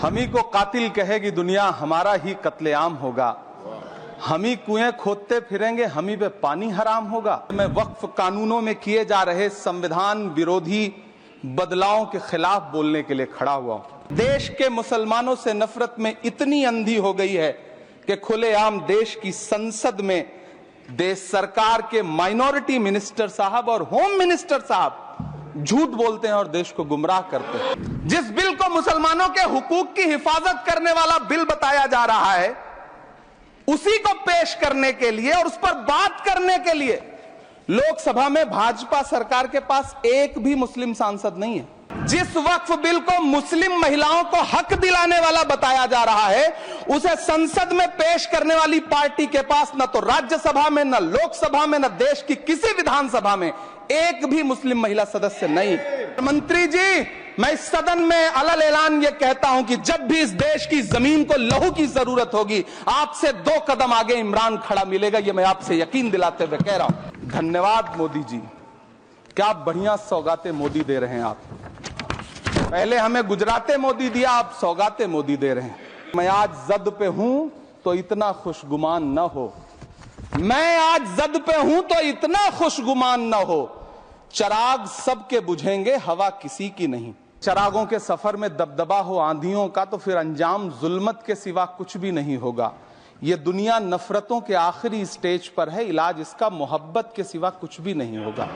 हम ही को कातिल कहेगी दुनिया, हमारा ही कत्लेआम होगा। हम ही कुएं खोदते फिरेंगे, हम ही पे पानी हराम होगा। मैं वक्फ कानूनों में किए जा रहे संविधान विरोधी बदलावों के खिलाफ बोलने के लिए खड़ा हुआ हूं। देश के मुसलमानों से नफरत में इतनी अंधी हो गई है कि खुलेआम देश की संसद में देश सरकार के माइनॉरिटी मिनिस्टर साहब और होम मिनिस्टर साहब झूठ बोलते हैं और देश को गुमराह करते हैं। जिस बिल को मुसलमानों के हुकूक की हिफाजत करने वाला बिल बताया जा रहा है, उसी को पेश करने के लिए और उस पर बात करने के लिए लोकसभा में भाजपा सरकार के पास एक भी मुस्लिम सांसद नहीं है। जिस वक्फ बिल को मुस्लिम महिलाओं को हक दिलाने वाला बताया जा रहा है, उसे संसद में पेश करने वाली पार्टी के पास न तो राज्यसभा में, न लोकसभा में, न देश की किसी विधानसभा में एक भी मुस्लिम महिला सदस्य नहीं। मंत्री जी, मैं इस सदन में अलल ऐलान ये कहता हूं कि जब भी इस देश की जमीन को लहू की जरूरत होगी, आपसे 2 कदम आगे इमरान खड़ा मिलेगा। ये मैं आपसे यकीन दिलाते हुए कह रहा हूं। धन्यवाद मोदी जी, क्या बढ़िया सौगातें मोदी दे रहे हैं आप। पहले हमें गुजराते मोदी दिया, आप सौगाते मोदी दे रहे हैं। मैं आज जद पे हूं तो इतना खुशगुमान न हो, मैं आज जद पे हूं तो इतना खुशगुमान न हो। चराग सबके बुझेंगे, हवा किसी की नहीं। चरागों के सफर में दबदबा हो आंधियों का तो फिर अंजाम जुल्मत के सिवा कुछ भी नहीं होगा। ये दुनिया नफरतों के आखिरी स्टेज पर है, इलाज इसका मोहब्बत के सिवा कुछ भी नहीं होगा।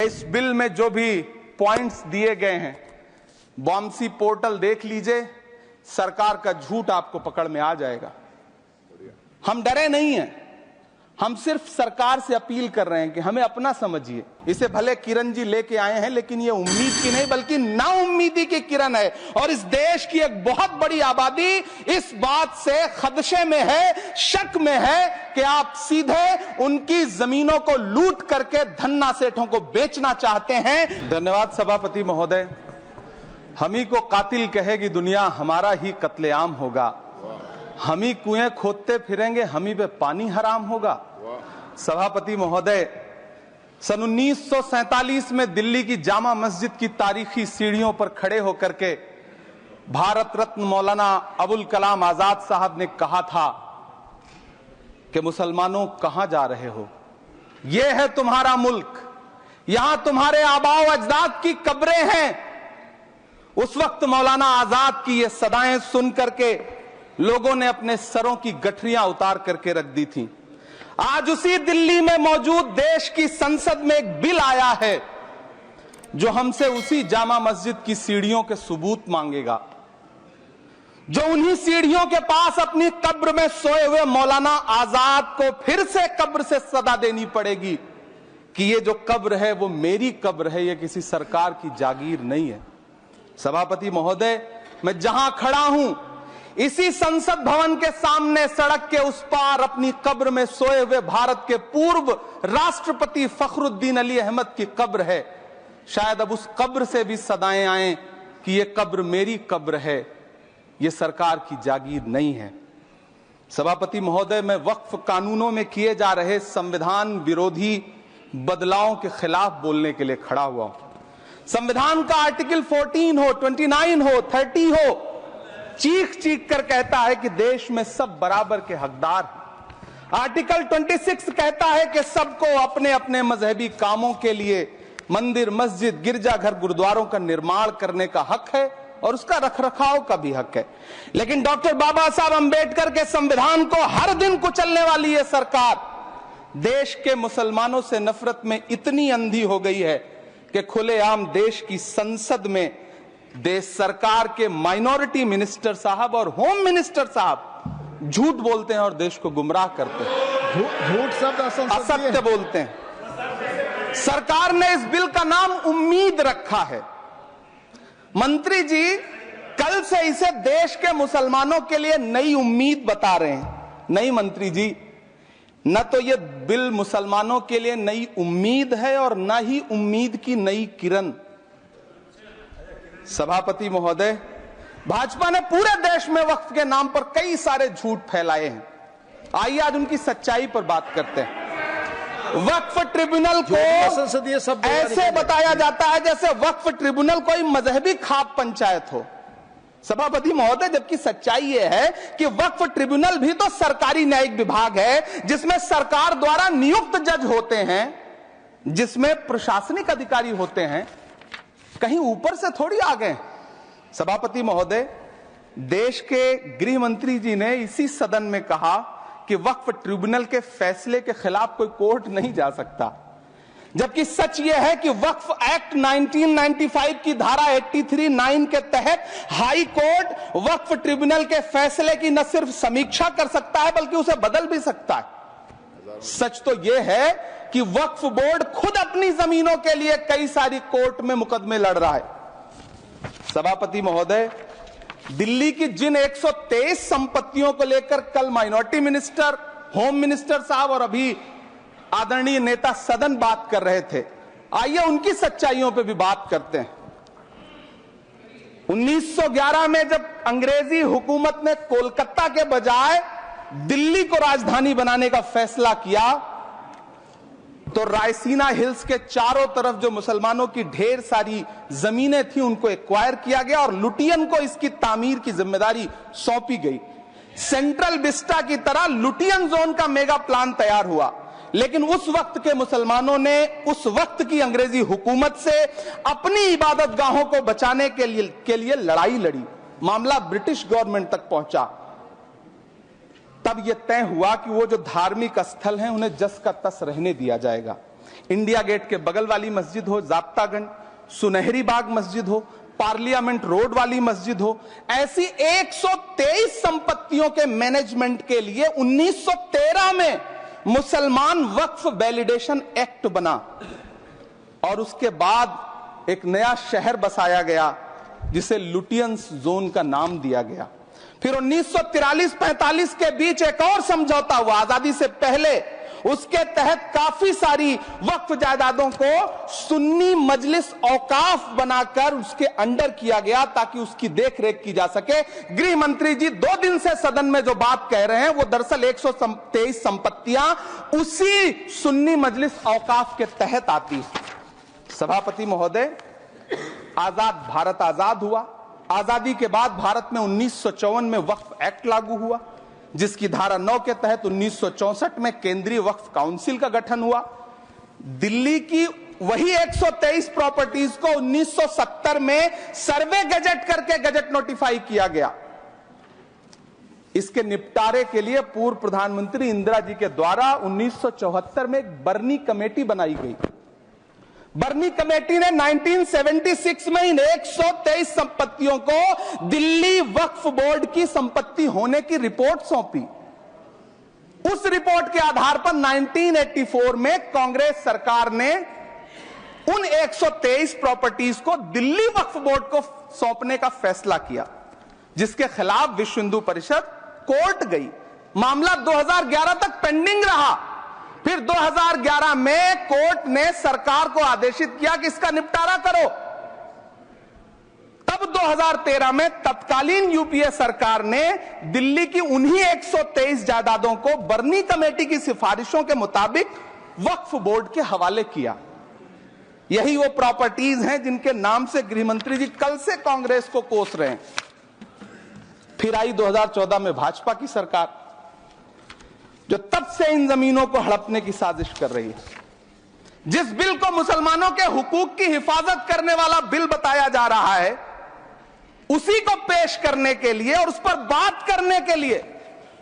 इस बिल में जो भी पॉइंट्स दिए गए हैं, बॉम्सी पोर्टल देख लीजिए, सरकार का झूठ आपको पकड़ में आ जाएगा। हम डरे नहीं हैं, हम सिर्फ सरकार से अपील कर रहे हैं कि हमें अपना समझिए। इसे भले किरण जी लेके आए हैं, लेकिन ये उम्मीद की नहीं बल्कि नाउम्मीदी की किरण है। और इस देश की एक बहुत बड़ी आबादी इस बात से खदशे में है, शक में है कि आप सीधे उनकी जमीनों को लूट करके धन्ना सेठों को बेचना चाहते हैं। धन्यवाद सभापति महोदय। हम ही को कातिल कहेगी दुनिया, हमारा ही कत्लेआम होगा। हम ही कुएं खोदते फिरेंगे, हम ही पे पानी हराम होगा। सभापति महोदय, सन 1947 में दिल्ली की जामा मस्जिद की तारीखी सीढ़ियों पर खड़े होकर के भारत रत्न मौलाना अबुल कलाम आजाद साहब ने कहा था कि मुसलमानों कहां जा रहे हो, यह है तुम्हारा मुल्क, यहां तुम्हारे आबाओ अजदाद की कब्रें हैं। उस वक्त मौलाना आजाद की ये सदाएं सुन करके लोगों ने अपने सरों की गठरियां उतार करके रख दी थी। आज उसी दिल्ली में मौजूद देश की संसद में एक बिल आया है जो हमसे उसी जामा मस्जिद की सीढ़ियों के सबूत मांगेगा, जो उन्हीं सीढ़ियों के पास अपनी कब्र में सोए हुए मौलाना आजाद को फिर से कब्र से सदा देनी पड़ेगी कि ये जो कब्र है वो मेरी कब्र है, ये किसी सरकार की जागीर नहीं है। सभापति महोदय, मैं जहां खड़ा हूं इसी संसद भवन के सामने सड़क के उस पार अपनी कब्र में सोए हुए भारत के पूर्व राष्ट्रपति फखरुद्दीन अली अहमद की कब्र है। शायद अब उस कब्र से भी सदाएं आए कि ये कब्र मेरी कब्र है, ये सरकार की जागीर नहीं है। सभापति महोदय, मैं वक्फ कानूनों में किए जा रहे संविधान विरोधी बदलावों के खिलाफ बोलने के लिए खड़ा हुआ हूं। संविधान का आर्टिकल 14 हो, 29 हो, 30 हो, चीख चीख कर कहता है कि देश में सब बराबर के हकदार हैं। आर्टिकल 26 कहता है कि सबको अपने अपने मजहबी कामों के लिए मंदिर, मस्जिद, गिरजाघर, गुरुद्वारों का निर्माण करने का हक है और उसका रखरखाव का भी हक है। लेकिन डॉक्टर बाबा साहब अंबेडकर के संविधान को हर दिन कुचलने वाली ये सरकार देश के मुसलमानों से नफरत में इतनी अंधी हो गई है कि खुलेआम देश की संसद में देश सरकार के माइनॉरिटी मिनिस्टर साहब और होम मिनिस्टर साहब झूठ बोलते हैं और देश को गुमराह करते हैं। झूठ शब्द असत्य बोलते हैं। सरकार ने इस बिल का नाम उम्मीद रखा है। मंत्री जी, कल से इसे देश के मुसलमानों के लिए नई उम्मीद बता रहे हैं। नहीं मंत्री जी, न तो ये बिल मुसलमानों के लिए नई उम्मीद है और न ही उम्मीद की नई किरण। सभापति महोदय, भाजपा ने पूरे देश में वक्फ के नाम पर कई सारे झूठ फैलाए हैं। आइए आज उनकी सच्चाई पर बात करते हैं। वक्फ ट्रिब्यूनल को ऐसे बताया जाता है जैसे वक्फ ट्रिब्यूनल कोई मजहबी खाप पंचायत हो। सभापति महोदय, जबकि सच्चाई यह है कि वक्फ ट्रिब्यूनल भी तो सरकारी न्यायिक विभाग है, जिसमें सरकार द्वारा नियुक्त जज होते हैं, जिसमें प्रशासनिक अधिकारी होते हैं, कहीं ऊपर से थोड़ी आ गए। सभापति महोदय, देश के गृह मंत्री जी ने इसी सदन में कहा कि वक्फ ट्रिब्यूनल के फैसले के खिलाफ कोई कोर्ट नहीं जा सकता, जबकि सच यह है कि वक्फ एक्ट 1995 की धारा 83(9) के तहत हाई कोर्ट वक्फ ट्रिब्यूनल के फैसले की न सिर्फ समीक्षा कर सकता है बल्कि उसे बदल भी सकता है। सच तो यह है कि वक्फ बोर्ड खुद अपनी जमीनों के लिए कई सारी कोर्ट में मुकदमे लड़ रहा है। सभापति महोदय, दिल्ली की जिन 123 संपत्तियों को लेकर कल माइनॉरिटी मिनिस्टर, होम मिनिस्टर साहब और अभी आदरणीय नेता सदन बात कर रहे थे, आइए उनकी सच्चाइयों पे भी बात करते हैं। 1911 में जब अंग्रेजी हुकूमत ने कोलकाता के बजाय दिल्ली को राजधानी बनाने का फैसला किया, तो रायसीना हिल्स के चारों तरफ जो मुसलमानों की ढेर सारी जमीनें थी उनको एक्वायर किया गया और लुटियन को इसकी तामीर की जिम्मेदारी सौंपी गई। सेंट्रल विस्टा की तरह लुटियन जोन का मेगा प्लान तैयार हुआ, लेकिन उस वक्त के मुसलमानों ने उस वक्त की अंग्रेजी हुकूमत से अपनी इबादत गाहों को बचाने के लिए लड़ाई लड़ी। मामला ब्रिटिश गवर्नमेंट तक पहुंचा। तब यह तय हुआ कि वो जो धार्मिक स्थल हैं उन्हें जस का तस रहने दिया जाएगा। इंडिया गेट के बगल वाली मस्जिद हो, जाप्तागंज, सुनहरी बाग मस्जिद हो, पार्लियामेंट रोड वाली मस्जिद हो, ऐसी 123 संपत्तियों के मैनेजमेंट के लिए 1913 में मुसलमान वक्फ वैलिडेशन एक्ट बना और उसके बाद एक नया शहर बसाया गया जिसे लुटियंस जोन का नाम दिया गया। फिर 1943-45 के बीच एक और समझौता हुआ आजादी से पहले, उसके तहत काफी सारी वक्फ जायदादों को सुन्नी मजलिस औकाफ बनाकर उसके अंडर किया गया ताकि उसकी देखरेख की जा सके। गृह मंत्री जी 2 दिन से सदन में जो बात कह रहे हैं वो दरअसल 123 संपत्तियां उसी सुन्नी मजलिस औकाफ के तहत आती है। सभापति महोदय, आजाद भारत आजाद हुआ। आजादी के बाद भारत में 1954 में वक्फ एक्ट लागू हुआ, जिसकी धारा 9 के तहत 1964 में केंद्रीय वक्फ काउंसिल का गठन हुआ। दिल्ली की वही 123 प्रॉपर्टीज को 1970 में सर्वे गजट करके गजट नोटिफाई किया गया। इसके निपटारे के लिए पूर्व प्रधानमंत्री इंदिरा जी के द्वारा 1974 में एक बर्नी कमेटी बनाई गई। बर्नी कमेटी ने 1976 में इन 123 संपत्तियों को दिल्ली वक्फ बोर्ड की संपत्ति होने की रिपोर्ट सौंपी। उस रिपोर्ट के आधार पर 1984 में कांग्रेस सरकार ने उन 123 प्रॉपर्टीज को दिल्ली वक्फ बोर्ड को सौंपने का फैसला किया, जिसके खिलाफ विश्व हिंदू परिषद कोर्ट गई। मामला 2011 तक पेंडिंग रहा। फिर 2011 में कोर्ट ने सरकार को आदेशित किया कि इसका निपटारा करो। तब 2013 में तत्कालीन यूपीए सरकार ने दिल्ली की उन्हीं 123 जायदादों को बर्नी कमेटी की सिफारिशों के मुताबिक वक्फ बोर्ड के हवाले किया। यही वो प्रॉपर्टीज हैं जिनके नाम से गृहमंत्री जी कल से कांग्रेस को कोस रहे हैं। फिर आई 2014 में भाजपा की सरकार, जो तब से इन जमीनों को हड़पने की साजिश कर रही है। जिस बिल को मुसलमानों के हुकूक की हिफाजत करने वाला बिल बताया जा रहा है, उसी को पेश करने के लिए और उस पर बात करने के लिए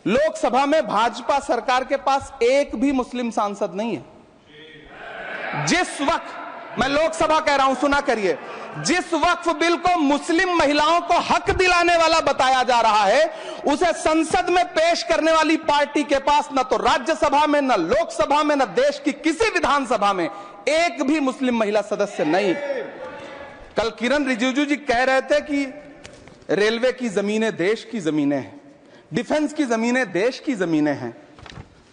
लोकसभा में भाजपा सरकार के पास एक भी मुस्लिम सांसद नहीं है। जिस वक्त, मैं लोकसभा कह रहा हूं, सुना करिए, जिस वक्फ बिल को मुस्लिम महिलाओं को हक दिलाने वाला बताया जा रहा है, उसे संसद में पेश करने वाली पार्टी के पास न तो राज्यसभा में, न लोकसभा में, न देश की किसी विधानसभा में एक भी मुस्लिम महिला सदस्य नहीं। कल किरण रिजिजू जी कह रहे थे कि रेलवे की जमीनें देश की जमीनें हैं, डिफेंस की जमीनें देश की जमीनें हैं।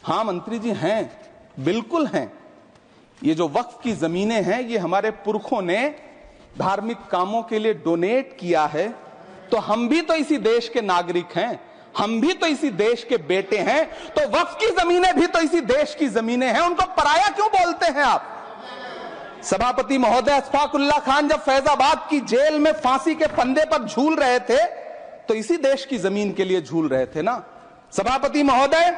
हां मंत्री जी, हैं, बिल्कुल हैं। ये जो वक्फ की जमीनें हैं, ये हमारे पुरखों ने धार्मिक कामों के लिए डोनेट किया है, तो हम भी तो इसी देश के नागरिक हैं, हम भी तो इसी देश के बेटे हैं, तो वक्फ की जमीनें भी तो इसी देश की जमीनें हैं। उनको पराया क्यों बोलते हैं आप? सभापति महोदय, अशफाकुल्लाह खान जब फैजाबाद की जेल में फांसी के फंदे पर झूल रहे थे, तो इसी देश की जमीन के लिए झूल रहे थे ना। सभापति महोदय,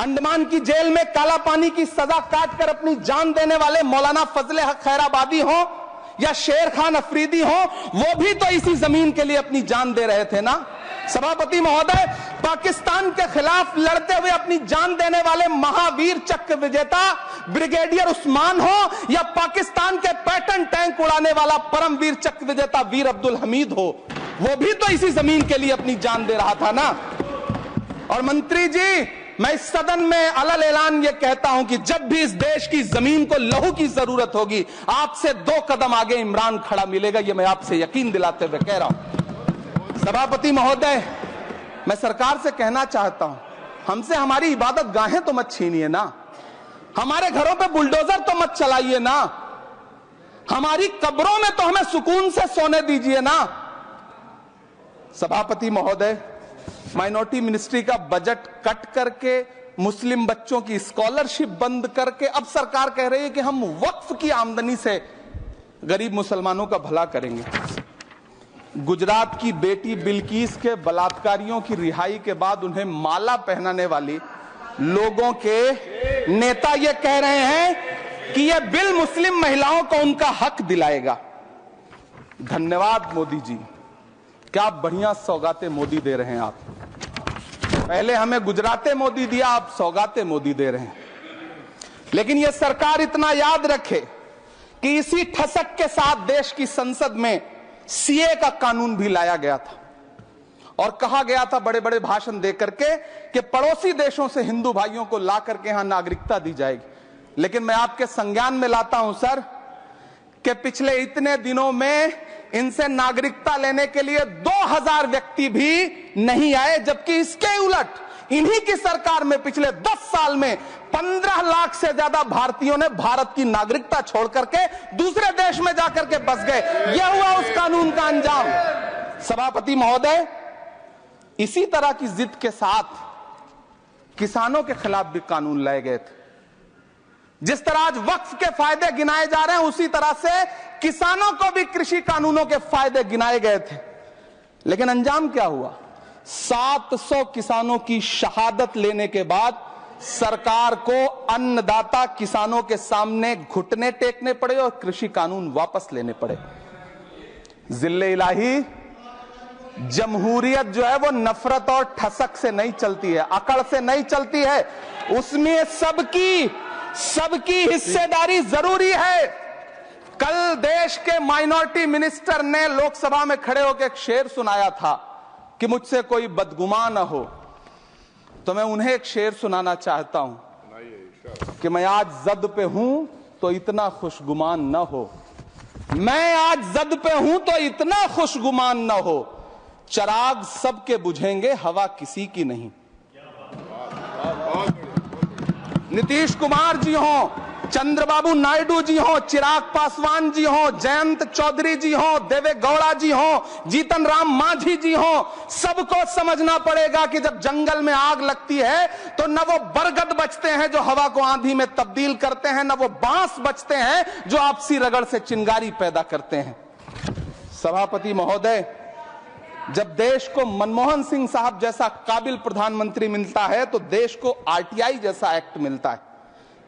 अंडमान की जेल में काला पानी की सजा काटकर अपनी जान देने वाले मौलाना फजले हक खैराबादी हो या शेर खान अफरीदी हो, वो भी तो इसी जमीन के लिए अपनी जान दे रहे थे ना। सभापति महोदय, पाकिस्तान के खिलाफ लड़ते हुए अपनी जान देने वाले महावीर चक्र विजेता ब्रिगेडियर उस्मान हो या पाकिस्तान के पैटर्न टैंक उड़ाने वाला परमवीर चक्र विजेता वीर अब्दुल हमीद हो, वो भी तो इसी जमीन के लिए अपनी जान दे रहा था ना। और मंत्री जी, मैं इस सदन में अलल ऐलान ये कहता हूं कि जब भी इस देश की जमीन को लहू की जरूरत होगी, आपसे 2 कदम आगे इमरान खड़ा मिलेगा, ये मैं आपसे यकीन दिलाते हुए कह रहा हूं। सभापति महोदय, मैं सरकार से कहना चाहता हूं, हमसे हमारी इबादत गाहें तो मत छीनिए ना, हमारे घरों पे बुलडोजर तो मत चलाइए ना, हमारी कब्रों में तो हमें सुकून से सोने दीजिए ना। सभापति महोदय, माइनॉरिटी मिनिस्ट्री का बजट कट करके, मुस्लिम बच्चों की स्कॉलरशिप बंद करके अब सरकार कह रही है कि हम वक्फ की आमदनी से गरीब मुसलमानों का भला करेंगे। गुजरात की बेटी बिल्किस के बलात्कारियों की रिहाई के बाद उन्हें माला पहनाने वाली लोगों के नेता ये कह रहे हैं कि यह बिल मुस्लिम महिलाओं को उनका हक दिलाएगा। धन्यवाद मोदी जी, क्या बढ़िया सौगातें मोदी दे रहे हैं आप। पहले हमें गुजराते मोदी दिया, आप सौगाते मोदी दे रहे हैं। लेकिन यह सरकार इतना याद रखे कि इसी ठसक के साथ देश की संसद में सीए का कानून भी लाया गया था और कहा गया था बड़े बड़े भाषण देकर के कि पड़ोसी देशों से हिंदू भाइयों को ला करके यहां नागरिकता दी जाएगी। लेकिन मैं आपके संज्ञान में लाता हूं सर कि पिछले इतने दिनों में इनसे नागरिकता लेने के लिए 2000 व्यक्ति भी नहीं आए, जबकि इसके उलट इन्हीं की सरकार में पिछले 10 साल में 15 लाख से ज्यादा भारतीयों ने भारत की नागरिकता छोड़ करके दूसरे देश में जाकर के बस गए। यह हुआ उस कानून का अंजाम। सभापति महोदय, इसी तरह की जिद के साथ किसानों के खिलाफ भी कानून लाए गए थे। जिस तरह आज वक्फ के फायदे गिनाए जा रहे हैं, उसी तरह से किसानों को भी कृषि कानूनों के फायदे गिनाए गए थे। लेकिन अंजाम क्या हुआ? 700 किसानों की शहादत लेने के बाद सरकार को अन्नदाता किसानों के सामने घुटने टेकने पड़े और कृषि कानून वापस लेने पड़े। जिल्ले इलाही, जमहूरियत जो है वो नफरत और ठसक से नहीं चलती है, अकड़ से नहीं चलती है, उसमें सबकी हिस्सेदारी जरूरी है। कल देश के माइनॉरिटी मिनिस्टर ने लोकसभा में खड़े होकर एक शेर सुनाया था कि मुझसे कोई बदगुमान न हो, तो मैं उन्हें एक शेर सुनाना चाहता हूं कि मैं आज जद पे हूं तो इतना खुशगुमान न हो, मैं आज जद पे हूं तो इतना खुशगुमान न हो, चराग सबके बुझेंगे हवा किसी की नहीं। नीतीश कुमार जी हो, चंद्रबाबू नायडू जी हो, चिराग पासवान जी हो, जयंत चौधरी जी हो, देवे गौड़ा जी हो, जीतन राम मांझी जी हो, सबको समझना पड़ेगा कि जब जंगल में आग लगती है तो न वो बरगद बचते हैं जो हवा को आंधी में तब्दील करते हैं, न वो बांस बचते हैं जो आपसी रगड़ से चिंगारी पैदा करते हैं। सभापति महोदय, जब देश को मनमोहन सिंह साहब जैसा काबिल प्रधानमंत्री मिलता है तो देश को आरटीआई जैसा एक्ट मिलता है,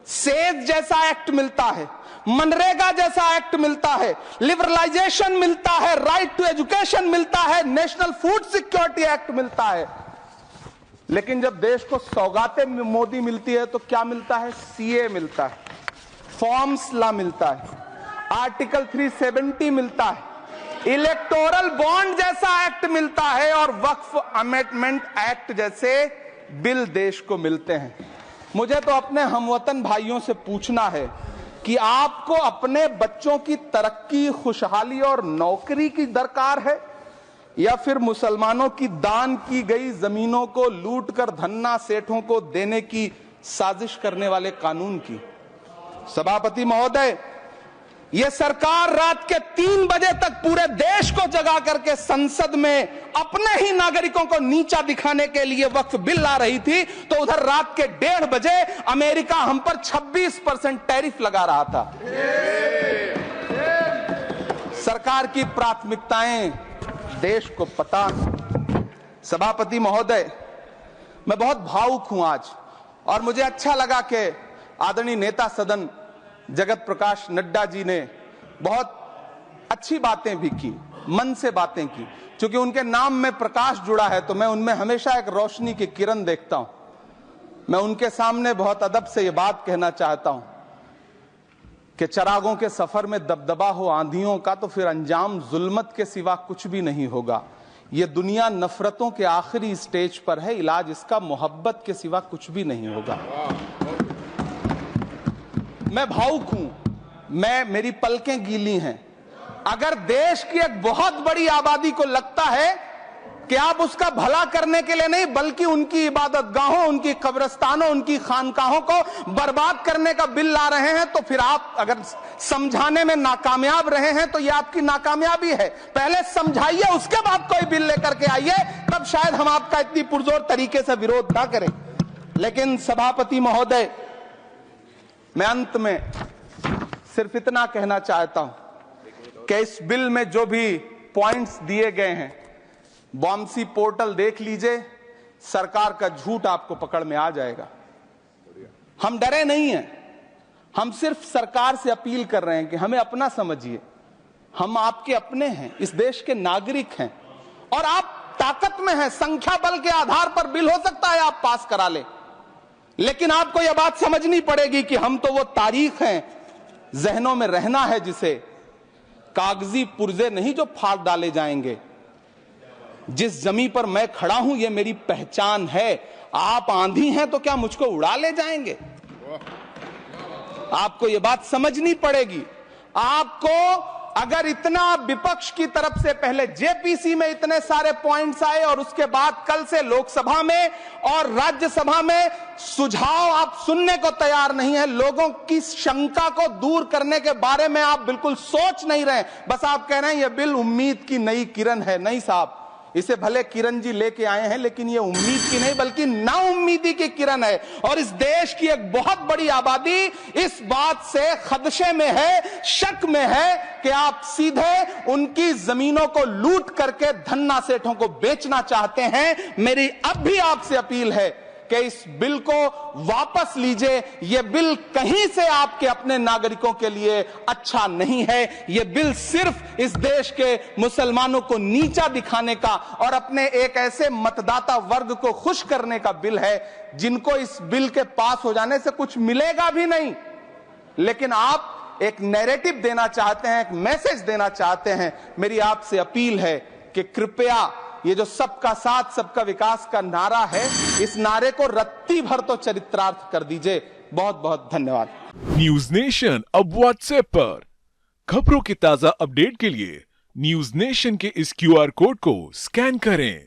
सेज जैसा एक्ट मिलता है, मनरेगा जैसा एक्ट मिलता है, लिबरलाइजेशन मिलता है, राइट टू एजुकेशन मिलता है, नेशनल फूड सिक्योरिटी एक्ट मिलता है। लेकिन जब देश को सौगातें मोदी मिलती है तो क्या मिलता है? सीए मिलता है, फॉर्म्स लॉ मिलता है, आर्टिकल 370 मिलता है, इलेक्टोरल बॉन्ड जैसा एक्ट मिलता है और वक्फ अमेंडमेंट एक्ट जैसे बिल देश को मिलते हैं। मुझे तो अपने हमवतन भाइयों से पूछना है कि आपको अपने बच्चों की तरक्की, खुशहाली और नौकरी की दरकार है या फिर मुसलमानों की दान की गई जमीनों को लूटकर धन्ना सेठों को देने की साजिश करने वाले कानून की? सभापति महोदय, यह सरकार रात के 3 बजे तक पूरे देश को जगा करके संसद में अपने ही नागरिकों को नीचा दिखाने के लिए वक्फ बिल ला रही थी, तो उधर रात के 1:30 बजे अमेरिका हम पर 26% टैरिफ लगा रहा था। सरकार की प्राथमिकताएं देश को पता नहीं। सभापति महोदय, मैं बहुत भावुक हूं आज, और मुझे अच्छा लगा कि आदरणीय नेता सदन जगत प्रकाश नड्डा जी ने बहुत अच्छी बातें भी की, मन से बातें की। क्योंकि उनके नाम में प्रकाश जुड़ा है तो मैं उनमें हमेशा एक रोशनी की किरण देखता हूं। मैं उनके सामने बहुत अदब से ये बात कहना चाहता हूं कि चरागों के सफर में दबदबा हो आंधियों का तो फिर अंजाम जुल्मत के सिवा कुछ भी नहीं होगा। ये दुनिया नफरतों के आखिरी स्टेज पर है, इलाज इसका मोहब्बत के सिवा कुछ भी नहीं होगा। मैं भावुक हूं, मेरी पलकें गीली हैं। अगर देश की एक बहुत बड़ी आबादी को लगता है कि आप उसका भला करने के लिए नहीं बल्कि उनकी इबादतगाहों, उनकी कब्रिस्तानों, उनकी खानकाहों को बर्बाद करने का बिल ला रहे हैं, तो फिर आप अगर समझाने में नाकामयाब रहे हैं तो यह आपकी नाकामयाबी है। पहले समझाइए, उसके बाद कोई बिल लेकर के आइए, तब शायद हम आपका इतनी पुरजोर तरीके से विरोध ना करें। लेकिन सभापति महोदय, मैं अंत में सिर्फ इतना कहना चाहता हूं कि इस बिल में जो भी पॉइंट्स दिए गए हैं, बॉम्सी पोर्टल देख लीजिए, सरकार का झूठ आपको पकड़ में आ जाएगा। हम डरे नहीं हैं, हम सिर्फ सरकार से अपील कर रहे हैं कि हमें अपना समझिए। हम आपके अपने हैं, इस देश के नागरिक हैं, और आप ताकत में हैं। संख्या बल के आधार पर बिल हो सकता है आप पास करा ले, लेकिन आपको यह बात समझनी पड़ेगी कि हम तो वो तारीख हैं, जहनों में रहना है जिसे, कागजी पुर्जे नहीं जो फाड़ डाले जाएंगे। जिस जमीन पर मैं खड़ा हूं यह मेरी पहचान है। आप आंधी हैं तो क्या मुझको उड़ा ले जाएंगे? आपको यह बात समझनी पड़ेगी। आपको अगर इतना विपक्ष की तरफ से पहले जेपीसी में इतने सारे पॉइंट्स आए और उसके बाद कल से लोकसभा में और राज्यसभा में सुझाव आप सुनने को तैयार नहीं है, लोगों की शंका को दूर करने के बारे में आप बिल्कुल सोच नहीं रहे, बस आप कह रहे हैं यह बिल उम्मीद की नई किरण है। नहीं साहब, इसे भले किरण जी लेके आए हैं, लेकिन ये उम्मीद की नहीं बल्कि नाउम्मीदी की किरण है। और इस देश की एक बहुत बड़ी आबादी इस बात से खदशे में है, शक में है कि आप सीधे उनकी जमीनों को लूट करके धन्ना सेठों को बेचना चाहते हैं। मेरी अब भी आपसे अपील है कि इस बिल को वापस लीजिए। यह बिल कहीं से आपके अपने नागरिकों के लिए अच्छा नहीं है। यह बिल सिर्फ इस देश के मुसलमानों को नीचा दिखाने का और अपने एक ऐसे मतदाता वर्ग को खुश करने का बिल है जिनको इस बिल के पास हो जाने से कुछ मिलेगा भी नहीं, लेकिन आप एक नैरेटिव देना चाहते हैं, एक मैसेज देना चाहते हैं। मेरी आपसे अपील है कि कृपया ये जो सबका साथ सबका विकास का नारा है, इस नारे को रत्ती भर तो चरित्रार्थ कर दीजिए। बहुत बहुत धन्यवाद। न्यूज नेशन अब व्हाट्सएप पर खबरों के ताजा अपडेट के लिए न्यूज नेशन के इस QR कोड को स्कैन करें।